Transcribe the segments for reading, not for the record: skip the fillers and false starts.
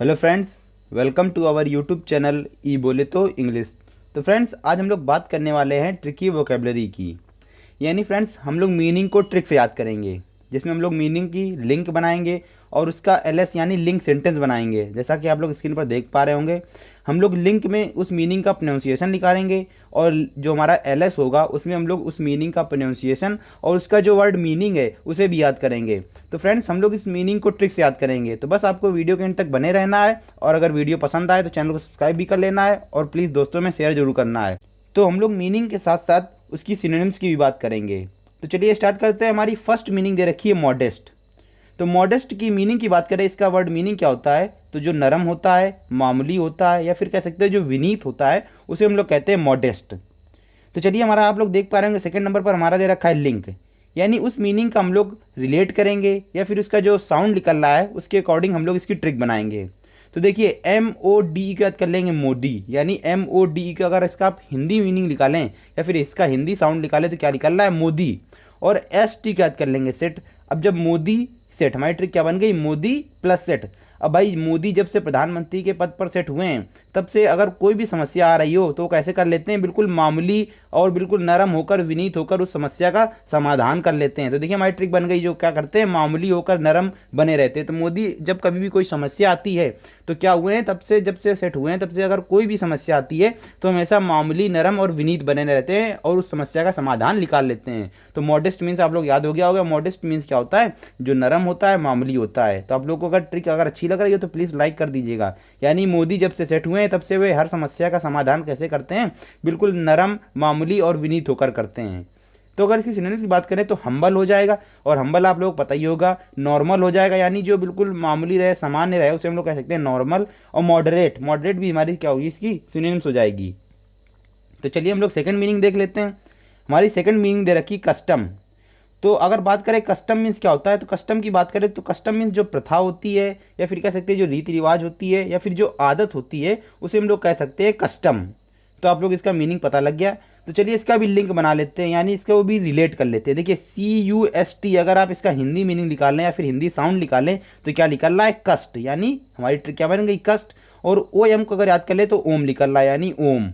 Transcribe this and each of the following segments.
Hello friends, welcome to our YouTube channel E बोले तो English. तो फ्रेंड्स, आज हम लोग बात करने वाले हैं ट्रिकी वोकेबलरी की। यानी फ्रेंड्स, हम लोग मीनिंग को ट्रिक से याद करेंगे, जिसमें हम लोग मीनिंग की लिंक बनाएंगे और उसका एलएस यानी लिंक सेंटेंस बनाएंगे। जैसा कि आप लोग स्क्रीन पर देख पा रहे होंगे, हम लोग लिंक में उस मीनिंग का प्रोनाउंसिएशन निकालेंगे और जो हमारा एलएस होगा उसमें हम लोग उस मीनिंग का प्रोनाउंसिएशन और उसका जो वर्ड मीनिंग है उसे भी याद करेंगे। तो फ्रेंड्स, हम लोग इस मीनिंग को ट्रिक से याद करेंगे। तो बस आपको वीडियो के एंड तक बने रहना है और अगर वीडियो पसंद आए तो चैनल को सब्सक्राइब भी कर लेना है और प्लीज़ दोस्तों में शेयर जरूर करना है। तो हम लोग मीनिंग के साथ साथ उसकी सिनोनिम्स की भी बात करेंगे। तो चलिए स्टार्ट करते हैं। हमारी फर्स्ट मीनिंग दे रखी है मॉडेस्ट। तो मॉडेस्ट की मीनिंग की बात करें, इसका वर्ड मीनिंग क्या होता है? तो जो नरम होता है, मामूली होता है, या फिर कह सकते हैं जो विनीत होता है, उसे हम लोग कहते हैं मॉडेस्ट। तो चलिए, हमारा आप लोग देख पा रहे होंगे सेकंड नंबर पर हमारा दे रखा है लिंक। यानी उस मीनिंग का हम लोग रिलेट करेंगे या फिर उसका जो साउंड निकल रहा है उसके अकॉर्डिंग हम लोग इसकी ट्रिक बनाएंगे। तो देखिए, एम ओ डी का याद कर लेंगे मोडी। यानी एम ओ डी का अगर इसका आप हिंदी मीनिंग निकालें या फिर इसका हिंदी साउंड निकालें तो क्या निकल रहा है? मोदी। और एस टी का याद कर लेंगे सेट। अब जब मोदी सेट, हमारी ट्रिक क्या बन गई? Modi plus set. अब भाई, मोदी जब से प्रधानमंत्री के पद पर सेट हुए हैं तब से अगर कोई भी समस्या आ रही हो तो वो कैसे कर लेते हैं? बिल्कुल मामूली और बिल्कुल नरम होकर, विनीत होकर उस समस्या का समाधान कर लेते हैं। तो देखिए, हमारी ट्रिक बन गई, जो क्या करते हैं? मामूली होकर नरम बने रहते हैं। तो मोदी जब कभी भी कोई समस्या आती है तो क्या हुए हैं? तब से, जब से सेट हुए हैं तब से अगर कोई भी समस्या आती है तो हमेशा मामूली, नरम और विनीत बने रहते हैं और उस समस्या का समाधान निकाल लेते हैं। तो मॉडेस्ट मीन्स आप लोग याद हो गया होगा। मॉडेस्ट मीन्स क्या होता है? जो नरम होता है, मामूली होता है। तो आप लोग को अगर ट्रिक अगर अच्छी लग रही है तो प्लीज़ लाइक कर दीजिएगा। यानी मोदी जब से सेट हुए हैं तब से वे हर समस्या का समाधान कैसे करते हैं? बिल्कुल नरम, मामूली और विनीत होकर करते हैं। तो अगर इसकी सिनोनिम्स की बात करें तो हम्बल हो जाएगा, और हम्बल आप लोग को पता ही होगा। नॉर्मल हो जाएगा, यानी जो बिल्कुल मामूली रहे, सामान्य रहे, उसे हम लोग कह सकते हैं नॉर्मल। और मॉडरेट, मॉडरेट भी हमारी क्या होगी? इसकी सिनोनिम्स हो जाएगी। तो चलिए हम लोग सेकंड मीनिंग देख लेते हैं। हमारी सेकंड मीनिंग दे रखी कस्टम। तो अगर बात करें कस्टम मीन्स क्या होता है, तो कस्टम की बात करें तो कस्टम मीन्स जो प्रथा होती है या फिर कह सकते हैं जो रीति रिवाज होती है या फिर जो आदत होती है उसे हम लोग कह सकते हैं कस्टम। तो आप लोग इसका मीनिंग पता लग गया। तो चलिए इसका भी लिंक बना लेते हैं, यानी इसका वो भी रिलेट कर लेते हैं। देखिए, CUST अगर आप इसका हिंदी मीनिंग निकालें या फिर हिंदी साउंड निकालें तो क्या निकल रहा है? कष्ट। यानी हमारी ट्रिक क्या बन गई? कष्ट। और OM को अगर याद कर ले तो ओम निकल रहा है, यानी ओम।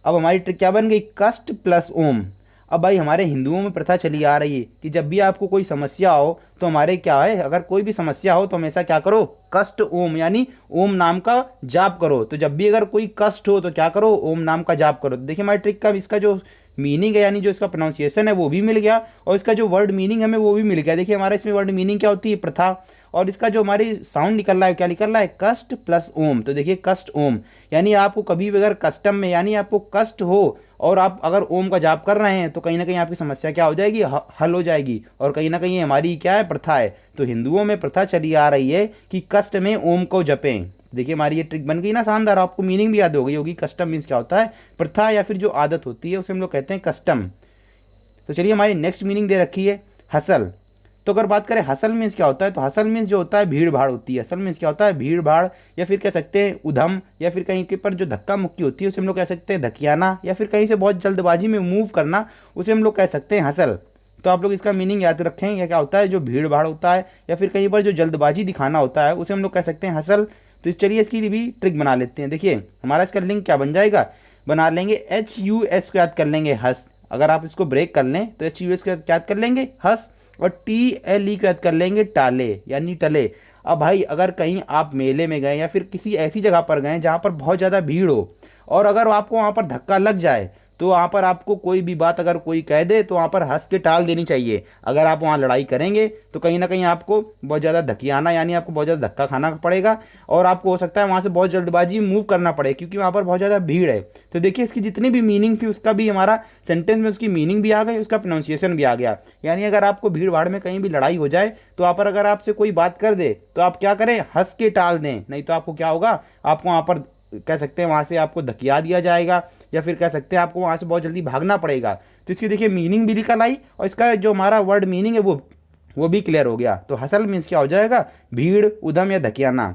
अब हमारी ट्रिक क्या बन गई? कष्ट प्लस ओम। अब भाई, हमारे हिंदुओं में प्रथा चली आ रही है कि जब भी आपको कोई समस्या हो तो हमारे क्या है, अगर कोई भी समस्या हो तो हमेशा क्या करो? कष्ट ओम, यानी ओम नाम का जाप करो। तो जब भी अगर कोई कष्ट हो तो क्या करो? ओम नाम का जाप करो। तो देखिए, हमारी ट्रिक का इसका जो मीनिंग है, यानी जो इसका प्रोनाउंसिएशन है वो भी मिल गया और इसका जो वर्ड मीनिंग हमें वो भी मिल गया। देखिए, हमारा इसमें वर्ड मीनिंग क्या होती है? प्रथा। और इसका जो हमारी साउंड निकल रहा है, क्या निकल रहा है? कष्ट प्लस ओम। तो देखिए, कष्ट ओम, यानी आपको कभी भी अगर कस्टम में, यानी आपको कष्ट हो और आप अगर ओम का जाप कर रहे हैं तो कहीं ना कहीं आपकी समस्या क्या हो जाएगी? हल हो जाएगी। और कहीं ना कहीं हमारी क्या है? प्रथा है। तो हिंदुओं में प्रथा चली आ रही है कि कष्ट में ओम को जपें। देखिए, हमारी ये ट्रिक बन गई ना शानदार। आपको मीनिंग भी याद हो गई होगी। कस्टम मीन्स क्या होता है? प्रथा या फिर जो आदत होती है उसे हम लोग कहते हैं कस्टम। तो चलिए, हमारी नेक्स्ट मीनिंग दे रखी है हसल। तो अगर बात करें हसल मीन्स क्या होता है, तो हसल मीन्स जो होता है भीड़ भाड़ होती है। हसल मीन्स क्या होता है? भीड़ भाड़, या फिर कह सकते हैं उधम, या फिर कहीं के पर जो धक्का मुक्की होती है उसे हम लोग कह सकते हैं धकियाना, या फिर कहीं से बहुत जल्दबाजी में मूव करना, उसे हम लोग कह सकते हैं हसल। तो आप लोग इसका मीनिंग याद रखें, या क्या होता है? जो भीड़ भाड़ होता है या फिर कहीं पर जो जल्दबाजी दिखाना होता है उसे हम लोग कह सकते हैं हसल। तो चलिए इसकी भी ट्रिक बना लेते हैं। देखिए, हमारा इसका लिंक क्या बन जाएगा? बना लेंगे HUS को याद कर लेंगे हस। अगर आप इसको ब्रेक कर लें तो HUS को याद कर लेंगे हस, और TLE को याद कर लेंगे टाले, यानी टले। अब भाई, अगर कहीं आप मेले में गए या फिर किसी ऐसी जगह पर गए जहाँ पर बहुत ज़्यादा भीड़ हो और अगर आपको वहाँ पर धक्का लग जाए तो वहाँ पर आपको कोई भी बात अगर कोई कह दे तो वहाँ पर हंस के टाल देनी चाहिए। अगर आप वहाँ लड़ाई करेंगे तो कहीं ना कहीं आपको बहुत ज़्यादा धकियाना, यानी आपको बहुत ज़्यादा धक्का खाना पड़ेगा और आपको हो सकता है वहाँ से बहुत जल्दबाजी मूव करना पड़े, क्योंकि वहाँ पर बहुत ज़्यादा भीड़ है। तो देखिए, इसकी जितनी भी मीनिंग थी उसका भी हमारा सेंटेंस में उसकी मीनिंग भी आ गई, उसका प्रोनाउंसिएशन भी आ गया। यानी अगर आपको भीड़ भाड़ में कहीं भी लड़ाई हो जाए तो वहाँ पर अगर आपसे कोई बात कर दे तो आप क्या करें? हंस के टाल दें, नहीं तो आपको क्या होगा? आपको वहाँ पर कह सकते हैं वहाँ से आपको धकिया दिया जाएगा, या फिर कह सकते हैं आपको वहाँ से बहुत जल्दी भागना पड़ेगा। तो इसकी देखिए मीनिंग भी निकल आई और इसका जो हमारा वर्ड मीनिंग है वो भी क्लियर हो गया। तो हसल मीन्स क्या हो जाएगा? भीड़, उधम या धकियाना।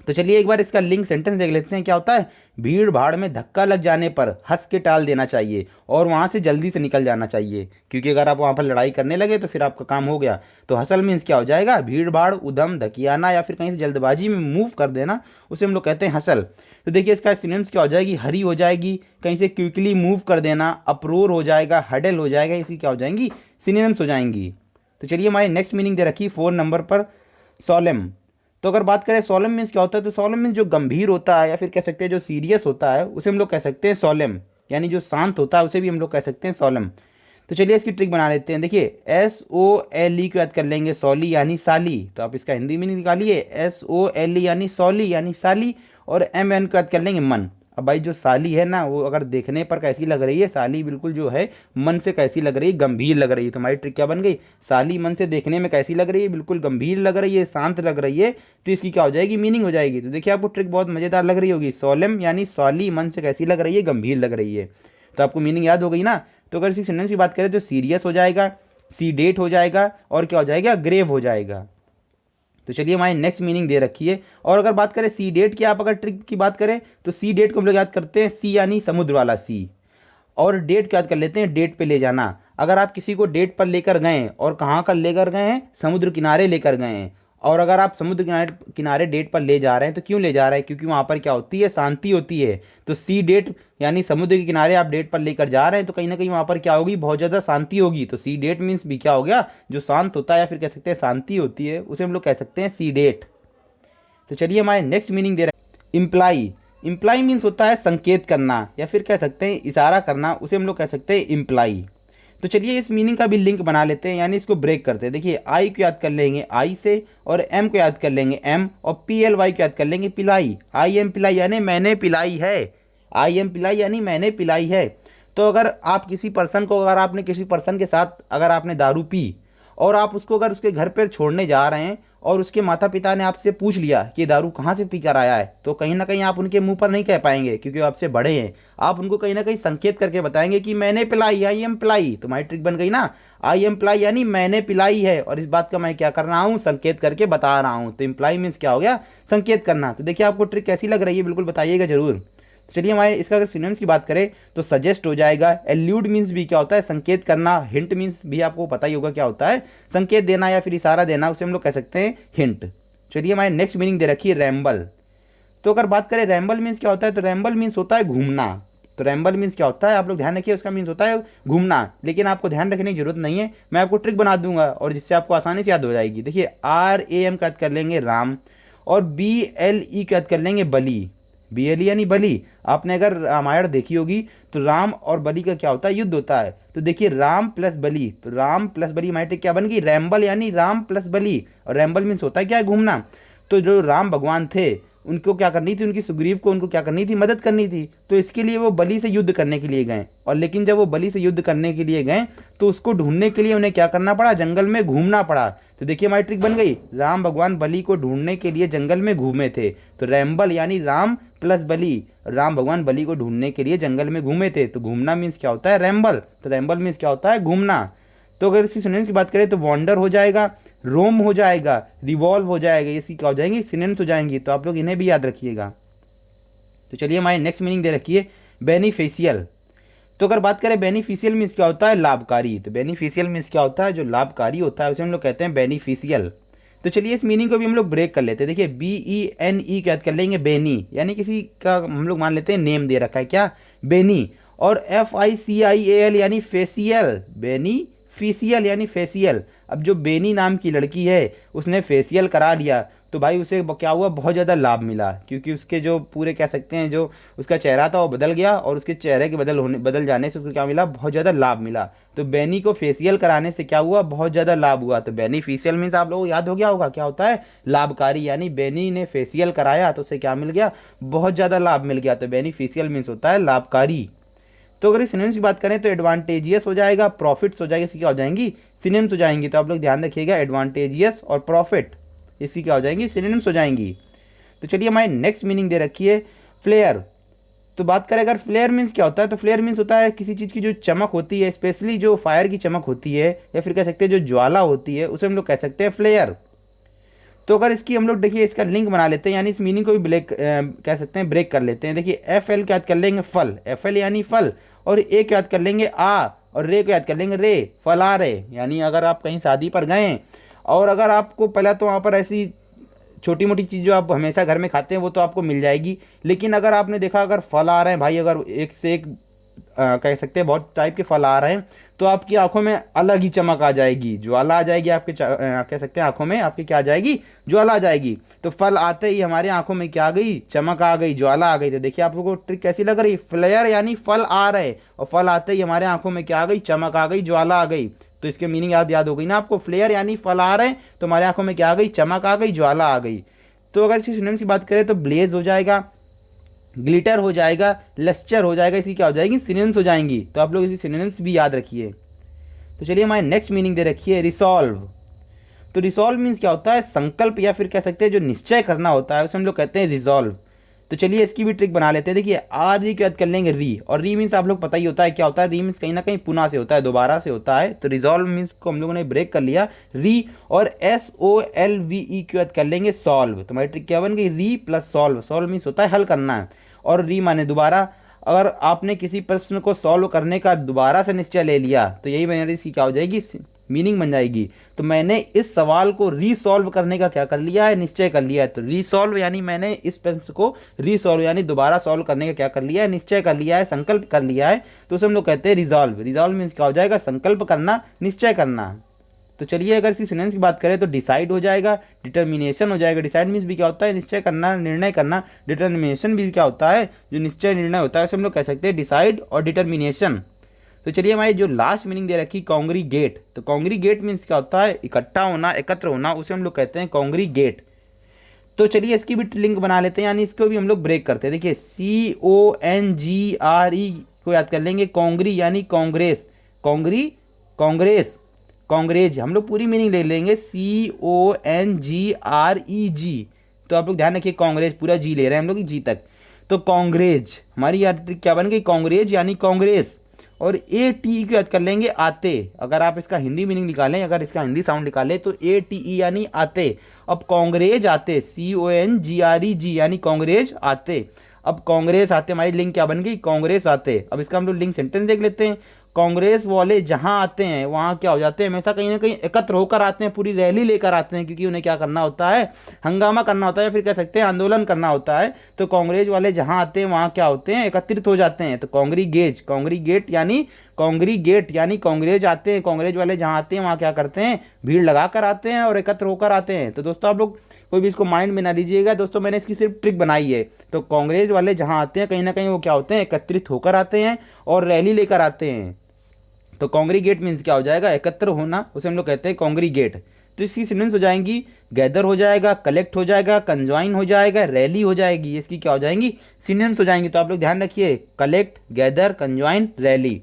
तो चलिए एक बार इसका लिंक सेंटेंस देख लेते हैं क्या होता है। भीड़ भाड़ में धक्का लग जाने पर हंस के टाल देना चाहिए और वहाँ से जल्दी से निकल जाना चाहिए, क्योंकि अगर आप वहाँ पर लड़ाई करने लगे तो फिर आपका काम हो गया। तो हसल मीन्स क्या हो जाएगा, भीड़ भाड़, उधम, धकियाना या फिर कहीं से जल्दबाजी में मूव कर देना, उसे हम लोग कहते हैं हसल। तो देखिए इसका सिनोनिम्स क्या हो जाएगी, हरी हो जाएगी, कहीं से क्विकली मूव कर देना, अप्रोर हो जाएगा, हडल हो जाएगा, इसी क्या हो जाएंगी, सिनोनिम्स हो जाएंगी। तो चलिए हमारी नेक्स्ट मीनिंग दे रखी 4 नंबर पर, सोलेम। तो अगर बात करें सोलेम मीन्स क्या होता है, तो सोलेम मीन्स जो गंभीर होता है या फिर कह सकते हैं जो सीरियस होता है उसे हम लोग कह सकते हैं सोलेम, यानी जो शांत होता है उसे भी हम लोग कह सकते हैं सोलेम। तो चलिए इसकी ट्रिक बना लेते हैं। देखिए SOLE को याद कर लेंगे, सौली यानी साली, तो आप इसका हिंदी मीनिंग निकालिए, SOLE यानी सौली यानी साली, और MN को याद कर लेंगे, मन। अब भाई जो साली है ना वो अगर देखने पर कैसी लग रही है, साली बिल्कुल जो है मन से कैसी लग रही है, गंभीर लग रही है। तो हमारी ट्रिक क्या बन गई, साली मन से देखने में कैसी लग रही है, बिल्कुल गंभीर लग रही है, शांत लग रही है, तो इसकी क्या हो जाएगी, मीनिंग हो जाएगी। तो देखिए आपको ट्रिक बहुत मज़ेदार लग रही होगी, सोलेम यानी सौली मन से कैसी लग रही है, गंभीर लग रही है। तो आपको मीनिंग याद हो गई ना। तो अगर इसी सेंटेंस की बात करें तो सीरियस हो जाएगा, सीडेट हो जाएगा, और क्या हो जाएगा, ग्रेव हो जाएगा। तो चलिए हमारी नेक्स्ट मीनिंग दे रखी है। और अगर बात करें सी डेट की, आप अगर ट्रिक की बात करें तो सी डेट को हम लोग याद करते हैं, सी यानी समुद्र वाला सी, और डेट को याद कर लेते हैं, डेट पे ले जाना। अगर आप किसी को डेट पर लेकर गए और कहाँ कर लेकर गए हैं, समुद्र किनारे लेकर गए हैं, और अगर आप समुद्र किनारे किनारे डेट पर ले जा रहे हैं तो क्यों ले जा रहे हैं, क्योंकि वहाँ पर क्या होती है, शांति होती है। तो सी डेट यानी समुद्र के किनारे आप डेट पर लेकर जा रहे हैं तो कहीं ना कहीं वहाँ पर क्या होगी, बहुत ज़्यादा शांति होगी। तो सी डेट मीन्स भी क्या हो गया, जो शांत होता है या फिर कह सकते हैं शांति होती है, उसे हम लोग कह सकते हैं सी डेट। तो चलिए हमारे नेक्स्ट मीनिंग दे रहे हैं इम्प्लाई। इम्प्लाई मीन्स होता है संकेत करना या फिर कह सकते हैं इशारा करना, उसे हम लोग कह सकते हैं इम्प्लाई। तो चलिए इस मीनिंग का भी लिंक बना लेते हैं, यानी इसको ब्रेक करते हैं। देखिए आई को याद कर लेंगे आई से, और एम को याद कर लेंगे एम, और PLY को याद कर लेंगे पिलाई। आई एम पिलाई यानी मैंने पिलाई है, आई एम पिलाई यानी मैंने पिलाई है। तो अगर आप किसी पर्सन को, अगर आपने किसी पर्सन के साथ अगर आपने दारू पी और आप उसको अगर उसके घर पर छोड़ने जा रहे हैं और उसके माता पिता ने आपसे पूछ लिया कि दारू कहाँ से पी कर आया है, तो कहीं ना कहीं आप उनके मुंह पर नहीं कह पाएंगे क्योंकि वो आपसे बड़े हैं। आप उनको कहीं ना कहीं संकेत करके बताएंगे कि मैंने पिलाई, आई एम पिलाई। तो हमारी ट्रिक बन गई ना, आई एम पिलाई यानी मैंने पिलाई है, और इस बात का मैं क्या कर रहा हूँ, संकेत करके बता रहा हूँ। तो इम्प्लाई मीन्स क्या हो गया, संकेत करना। तो देखिए आपको ट्रिक कैसी लग रही है, बिल्कुल बताइएगा जरूर। चलिए हमारे इसका अगर सिनोनिम्स की बात करें तो सजेस्ट हो जाएगा, एल्यूड मीन्स भी क्या होता है, संकेत करना, हिंट मीन्स भी आपको पता ही होगा क्या होता है, संकेत देना या फिर इशारा देना, उसे हम लोग कह सकते हैं हिंट। चलिए हमारे नेक्स्ट मीनिंग दे रखी है रैम्बल। तो अगर बात करें रैम्बल मीन्स क्या होता है, तो रैम्बल मीन्स होता है घूमना। तो रैम्बल मीन्स क्या होता है, आप लोग ध्यान रखिए, उसका मीन्स होता है घूमना, लेकिन आपको ध्यान रखने की जरूरत नहीं है, मैं आपको ट्रिक बना दूंगा और जिससे आपको आसानी से याद हो जाएगी। देखिए RAM का याद कर लेंगे राम, और BLE का याद कर लेंगे बली। BLE यानी बलि। आपने अगर रामायण देखी होगी तो राम और बलि का क्या होता है, युद्ध होता है। तो देखिए राम प्लस बलि, तो राम प्लस बलि हमारी ट्रिक क्या बन गई, रैम्बल यानी राम प्लस बलि, और रैम्बल मीन्स होता है क्या, घूमना। तो जो राम भगवान थे उनको क्या करनी थी, उनकी सुग्रीव को उनको क्या करनी थी, मदद करनी थी। तो इसके लिए वो बलि से युद्ध करने के लिए गए, और लेकिन जब वो बलि से युद्ध करने के लिए गए तो उसको ढूंढने के लिए उन्हें क्या करना पड़ा, जंगल में घूमना पड़ा। तो देखिए हमारी ट्रिक बन गई, राम भगवान बलि को ढूंढने के लिए जंगल में घूमे थे। तो रैम्बल यानी राम प्लस बलि, राम भगवान बलि को ढूंढने के लिए जंगल में घूमे थे। तो घूमना मीन्स क्या होता है, रैम्बल। तो रैम्बल मीन्स क्या होता है, घूमना। तो अगर इसकी सिनोनिम्स की बात करें तो वॉन्डर हो जाएगा, रोम हो जाएगा, रिवॉल्व हो जाएगा, इसकी क्या हो जाएंगी, सिनोनिम्स हो जाएंगी। तो आप लोग इन्हें भी याद रखिएगा। तो चलिए हमारी नेक्स्ट मीनिंग दे रखी है बेनिफिशियल। तो अगर बात करें बेनिफिशियल मीन्स क्या होता है, लाभकारी। तो बेनिफिशियल मीन्स क्या होता है, जो लाभकारी होता है उसे हम लोग कहते हैं बेनिफिशियल। तो चलिए इस मीनिंग को भी हम लोग ब्रेक कर लेते हैं। देखिए BENE क्या कर लेंगे, बेनी, यानी किसी का हम लोग मान लेते हैं नेम दे रखा है क्या, बेनी, और FICIAL यानी फेसियल, बेनीफिशियल यानी फेसियल। अब जो बेनी नाम की लड़की है उसने फेसियल करा लिया तो भाई उसे क्या हुआ, बहुत ज़्यादा लाभ मिला, क्योंकि उसके जो पूरे कह सकते हैं जो उसका चेहरा था वो बदल गया, और उसके चेहरे के बदल जाने से उसको क्या मिला, बहुत ज़्यादा लाभ मिला। तो बेनी को फेसियल कराने से क्या हुआ, बहुत ज़्यादा लाभ हुआ। तो बेनिफिशियल मीन्स आप लोगों को याद हो गया होगा क्या होता है, लाभकारी। यानी बेनी ने फेसियल कराया तो उसे क्या मिल गया, बहुत ज़्यादा लाभ मिल गया। तो बेनिफिशियल मीन्स होता है लाभकारी। तो अगर इस सिनोनिम्स की बात करें तो एडवांटेजियस हो जाएगा, प्रॉफिट्स हो जाएगा, इसकी क्या हो जाएंगी, सिनोनिम्स हो जाएंगी। तो आप लोग ध्यान रखिएगा, एडवांटेजियस और प्रॉफिट इसकी क्या हो जाएंगी, सिनोनिम्स हो जाएंगी। तो चलिए हमारी नेक्स्ट मीनिंग दे रखी है फ्लेयर। तो बात करें अगर फ्लेयर मीन्स क्या होता है, तो फ्लेयर मीन्स होता है किसी चीज़ की जो चमक होती है, स्पेशली जो फायर की चमक होती है या फिर कह सकते हैं जो ज्वाला होती है, उसे हम लोग कह सकते हैं फ्लेयर। तो अगर इसकी हम लोग देखिए इसका लिंक बना लेते हैं, यानी इस मीनिंग को भी ब्रेक कह सकते हैं, ब्रेक कर लेते हैं। देखिए एफ एल को याद कर लेंगे फल, एफ एल यानी फल, और ए को याद कर लेंगे आ, और रे को याद कर लेंगे रे, फल आ रे। यानी अगर आप कहीं शादी पर गए और अगर आपको पहला तो वहाँ पर ऐसी छोटी मोटी चीज़ जो आप हमेशा घर में खाते हैं वो तो आपको मिल जाएगी, लेकिन अगर आपने देखा अगर फल आ रहे हैं भाई, अगर एक से एक कह सकते हैं बहुत टाइप के फल आ रहे हैं, तो आपकी आंखों में अलग ही चमक आ जाएगी, ज्वाला आ जाएगी आपके कह सकते हैं आंखों में आपकी क्या आ जाएगी, ज्वाला आ जाएगी। तो फल आते ही हमारे आंखों में क्या आ गई, चमक आ गई, ज्वाला आ गई। तो देखिए आप लोगों को ट्रिक कैसी लग रही, फ्लेयर यानी फल आ रहे, और फल आते ही हमारे आंखों में क्या आ गई, चमक आ गई, ज्वाला आ गई। तो इसके मीनिंग याद हो गई ना आपको, फ्लेयर यानी फल आ रहे हैं तो हमारे आंखों में क्या आ गई, चमक आ गई, ज्वाला आ गई। तो अगर इसकी सिनोनिम्स की बात करें तो ब्लेज हो जाएगा, ग्लिटर हो जाएगा, लस्टर हो जाएगा, इसकी क्या हो जाएगी, सिनोनिम्स हो जाएंगी। तो आप लोग इसी सिनोनिम्स भी याद रखिए। तो चलिए हमारे नेक्स्ट मीनिंग दे रखिए रिसॉल्व। तो रिसॉल्व मीन्स क्या होता है, संकल्प या फिर कह सकते हैं जो निश्चय करना होता है उसे हम लोग कहते हैं रिजॉल्व। तो चलिए इसकी भी ट्रिक बना लेते हैं। देखिए आर री को याद कर लेंगे री, और री मीन्स आप लोग पता ही होता है क्या होता है, री मीन्स कहीं ना कहीं पुनः से होता है, दोबारा से होता है। तो रिजॉल्व मीन्स को हम लोगों ने ब्रेक कर लिया री, और S O L V E को याद कर लेंगे सॉल्व। तो हमारी ट्रिक क्या बन गई, री प्लस सॉल्व, सॉल्व मीन्स होता है हल करना है, और री माने दोबारा। अगर आपने किसी प्रश्न को सॉल्व करने का दोबारा से निश्चय ले लिया तो यही मेरी इसकी क्या हो जाएगी, मीनिंग बन जाएगी। तो मैंने इस सवाल को रीसॉल्व करने का क्या कर लिया है, निश्चय कर लिया है। तो रीसॉल्व यानी मैंने इस प्रश्न को रीसॉल्व यानी दोबारा सॉल्व करने का क्या कर लिया है, निश्चय कर लिया है, संकल्प कर लिया है। तो उसे हम लोग कहते हैं रिजॉल्व। रिजॉल्व मीन्स क्या हो जाएगा, संकल्प करना, निश्चय करना। तो चलिए अगर इसकी सिनोनिम्स की बात करें तो डिसाइड हो जाएगा, डिटर्मिनेशन हो जाएगा। डिसाइड मीन्स भी क्या होता है, निश्चय करना, निर्णय करना। डिटर्मिनेशन भी क्या होता है, जो निश्चय निर्णय होता है उसे हम लोग कह सकते हैं डिसाइड और डिटर्मिनेशन। तो चलिए हमारी जो लास्ट मीनिंग दे रखी कॉन्ग्रीगेट। तो कॉन्ग्रीगेट मीन्स क्या होता है, इकट्ठा होना, एकत्र होना, उसे हम लोग कहते हैं कॉन्ग्रीगेट। तो चलिए इसकी भी लिंक बना लेते हैं, यानी इसको भी हम लोग ब्रेक करते हैं। देखिए CONGRE को याद कर लेंगे, कॉन्ग्री यानी कांग्रेस, कॉन्ग्री कांग्रेस, कांग्रेज। हम लोग पूरी मीनिंग ले लेंगे CONGREG। तो आप लोग ध्यान रखिए, कांग्रेस पूरा जी ले रहे हैं हम लोग, जी तक। तो कांग्रेज हमारी याद क्या बन गई, कांग्रेज यानी कांग्रेस। और ATE को याद कर लेंगे आते। अगर आप इसका हिंदी मीनिंग निकालें, अगर इसका हिंदी साउंड निकालें तो ATE यानी आते। अब कांग्रेज आते, CONGREG यानी कांग्रेज आते। अब कांग्रेस आते हमारी लिंक क्या बन गई, कांग्रेस आते। अब इसका हम लोग लिंक सेंटेंस देख लेते हैं। कांग्रेस वाले जहां आते हैं वहां क्या हो जाते हैं, हमेशा कहीं ना कहीं एकत्र होकर आते हैं, पूरी रैली लेकर आते हैं, क्योंकि उन्हें क्या करना होता है, हंगामा करना होता है, फिर कह सकते हैं आंदोलन करना होता है। तो कांग्रेस वाले जहां आते हैं वहां क्या होते हैं, एकत्रित हो जाते हैं। तो कांग्रीगेट, कांग्रीगेट यानी कांग्रीगेट यानी कांग्रेस आते हैं। कांग्रेस वाले जहां आते हैं वहां क्या करते हैं, भीड़ लगा कर आते हैं और एकत्र होकर आते हैं। तो दोस्तों आप लोग कोई भी इसको माइंड में ना लीजिएगा दोस्तों, मैंने इसकी सिर्फ ट्रिक बनाई है। तो कांग्रेस वाले जहां आते हैं कहीं ना कहीं वो क्या होते हैं, एकत्रित होकर आते हैं और रैली लेकर आते हैं। तो कांग्रीगेट मीन्स क्या हो जाएगा, एकत्र होना, उसे हम लोग कहते हैं कांग्रीगेट। तो इसकी सिनोनिम्स हो जाएंगी, गैदर हो जाएगा, कलेक्ट हो जाएगा, कंजॉइन हो जाएगा, रैली हो जाएगी। इसकी क्या हो जाएंगी, सिनोनिम्स हो जाएंगी। तो आप लोग ध्यान रखिए, कलेक्ट, गैदर, कंजॉइन, रैली।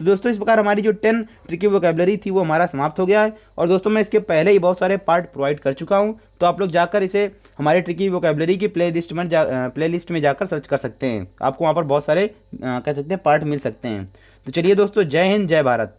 तो दोस्तों इस प्रकार हमारी जो 10 ट्रिकी वोकैबुलरी थी वो हमारा समाप्त हो गया है। और दोस्तों मैं इसके पहले ही बहुत सारे पार्ट प्रोवाइड कर चुका हूँ, तो आप लोग जाकर इसे हमारे ट्रिकी वोकैबुलरी की प्लेलिस्ट में जाकर सर्च कर सकते हैं। आपको वहाँ पर बहुत सारे कह सकते हैं पार्ट मिल सकते हैं। तो चलिए दोस्तों, जय हिंद, जय भारत।